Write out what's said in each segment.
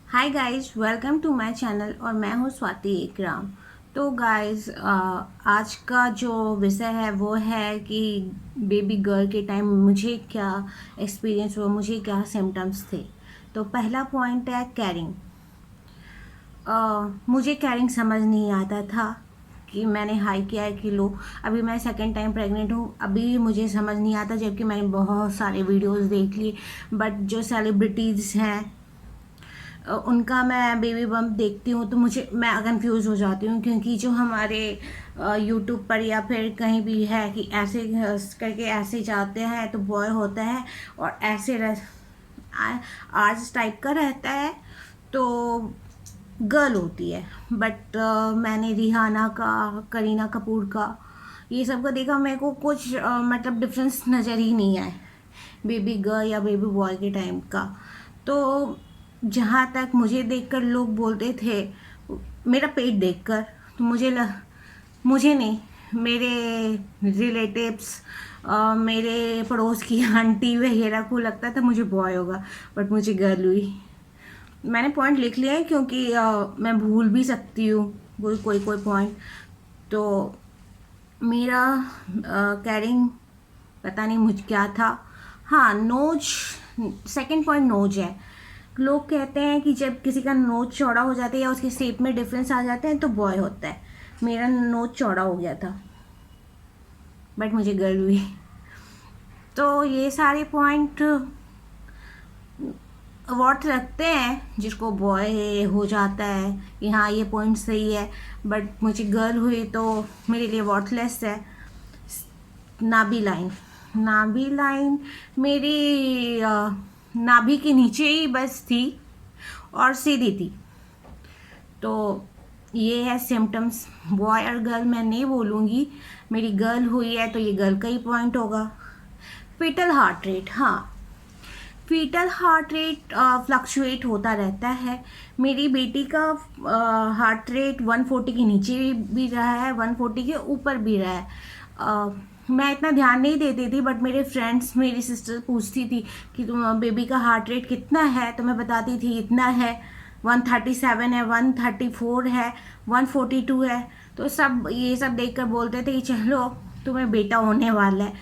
Hi guys, welcome to my channel और मैं हूँ स्वाति इकराम। तो गाइस, आज का जो विषय है वो है कि बेबी गर्ल के टाइम मुझे क्या एक्सपीरियंस हुआ, मुझे क्या सिम्टम्स थे। तो पहला पॉइंट है कैरिंग। मुझे कैरिंग समझ नहीं आता था कि मैंने हाई किया है कि लो। अभी मैं सेकंड टाइम प्रेग्नेंट हूँ, अभी भी मुझे समझ नहीं आता, जबकि मैंने बहुत सारे वीडियोस देख लिए। बट जो सेलिब्रिटीज़ हैं उनका मैं बेबी बम्प देखती हूँ तो मैं कंफ्यूज हो जाती हूँ, क्योंकि जो हमारे यूट्यूब पर या फिर कहीं भी है कि ऐसे करके ऐसे जाते हैं तो बॉय होता है, और ऐसे आर्ट्स टाइप का रहता है तो गर्ल होती है। बट मैंने रिहाना का, करीना कपूर का, ये सब का देखा, मेरे को कुछ मतलब डिफरेंस नज़र ही नहीं आए बेबी गर्ल या बेबी बॉय के टाइम का। तो जहाँ तक मुझे देखकर लोग बोलते थे, मेरा पेट देखकर, तो मुझे नहीं, मेरे रिलेटिव्स, मेरे पड़ोस की आंटी वगैरह को लगता था मुझे बॉय होगा, बट मुझे गर्ल हुई। मैंने पॉइंट लिख लिया है क्योंकि मैं भूल भी सकती हूँ कोई कोई कोई पॉइंट। तो मेरा कैरिंग पता नहीं मुझ क्या था। हाँ, नोज, सेकंड पॉइंट नोज है। लोग कहते हैं कि जब किसी का नोज चौड़ा हो जाता है या उसके शेप में डिफरेंस आ जाते हैं तो बॉय होता है। मेरा नोज चौड़ा हो गया था, बट मुझे गर्ल हुई। तो ये सारे पॉइंट वर्थ रखते हैं, जिसको बॉय हो जाता है कि हाँ ये पॉइंट सही है, बट मुझे गर्ल हुई तो मेरे लिए वर्थलेस है। नाभि लाइन, नाभि लाइन मेरी नाभि के नीचे ही बस थी और सीधी थी। तो ये है सिम्टम्स। बॉय और गर्ल मैं नहीं बोलूँगी, मेरी गर्ल हुई है तो ये गर्ल का ही पॉइंट होगा। फीटल हार्ट रेट, हाँ, फीटल हार्ट रेट फ्लक्चुएट होता रहता है। मेरी बेटी का हार्ट रेट 140 के नीचे भी रहा है, 140 के ऊपर भी रहा है। मैं इतना ध्यान नहीं देती थी, बट मेरे फ्रेंड्स, मेरी सिस्टर पूछती थी कि तुम बेबी का हार्ट रेट कितना है, तो मैं बताती थी इतना है, 137 है, 134 है, 142 है। तो सब ये सब देखकर बोलते थे कि चलो तुम्हें बेटा होने वाला है।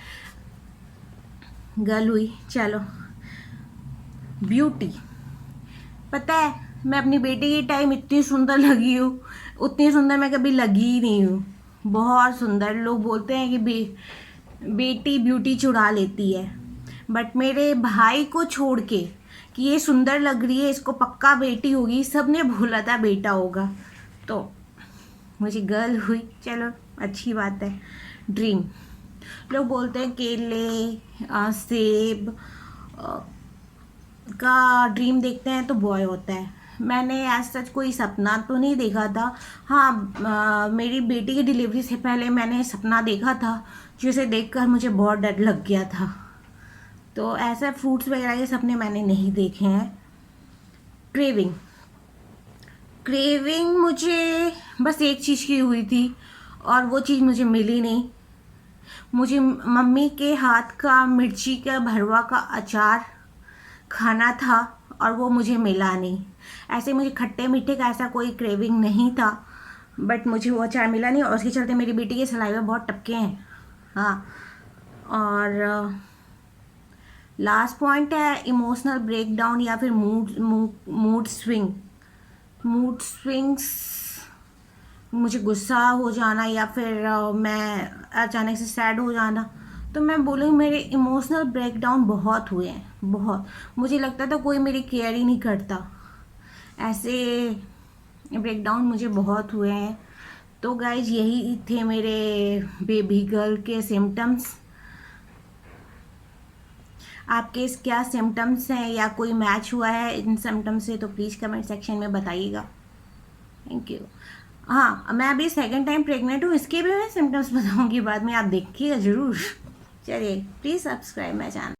गर्ल हुई, चलो। ब्यूटी, पता है मैं अपनी बेटी के टाइम इतनी सुंदर लगी हूँ, उतनी सुंदर मैं कभी लगी ही नहीं हूँ। बहुत सुंदर। लोग बोलते हैं कि बेटी ब्यूटी चुरा लेती है, बट मेरे भाई को छोड़ के कि ये सुंदर लग रही है, इसको पक्का बेटी होगी, सबने बोला था बेटा होगा। तो मुझे गर्ल हुई, चलो अच्छी बात है। ड्रीम, लोग बोलते हैं केले, सेब का ड्रीम देखते हैं तो बॉय होता है। मैंने आज सच कोई सपना तो नहीं देखा था। हाँ, मेरी बेटी की डिलीवरी से पहले मैंने सपना देखा था, जिसे देखकर मुझे बहुत डर लग गया था। तो ऐसे फ्रूट्स वगैरह के सपने मैंने नहीं देखे हैं। क्रेविंग, क्रेविंग मुझे बस एक चीज़ की हुई थी, और वो चीज़ मुझे मिली नहीं। मुझे मम्मी के हाथ का मिर्ची का भरवा का अचार खाना था, और वो मुझे मिला नहीं। ऐसे मुझे खट्टे मीठे का ऐसा कोई क्रेविंग नहीं था, बट मुझे वो अचार मिला नहीं, और उसके चलते मेरी बेटी के सलाइवा बहुत टपके हैं। हाँ, और लास्ट पॉइंट है इमोशनल ब्रेकडाउन या फिर मूड स्विंग। मूड स्विंग्स, मुझे गुस्सा हो जाना या फिर मैं अचानक से सैड हो जाना। तो मैं बोलूँगी मेरे इमोशनल ब्रेकडाउन बहुत हुए हैं, बहुत। मुझे लगता था कोई मेरी केयर ही नहीं करता, ऐसे ब्रेकडाउन मुझे बहुत हुए हैं। तो गाइज यही थे मेरे बेबी गर्ल के सिम्टम्स। आपके क्या सिम्टम्स हैं या कोई मैच हुआ है इन सिम्टम्स से, तो प्लीज़ कमेंट सेक्शन में बताइएगा। Thank you. हाँ, मैं अभी सेकंड टाइम प्रेग्नेंट हूँ, इसके भी मैं सिम्टम्स बताऊँगी बाद में, आप देखिएगा ज़रूर। चलिए, प्लीज़ सब्सक्राइब माई चैनल।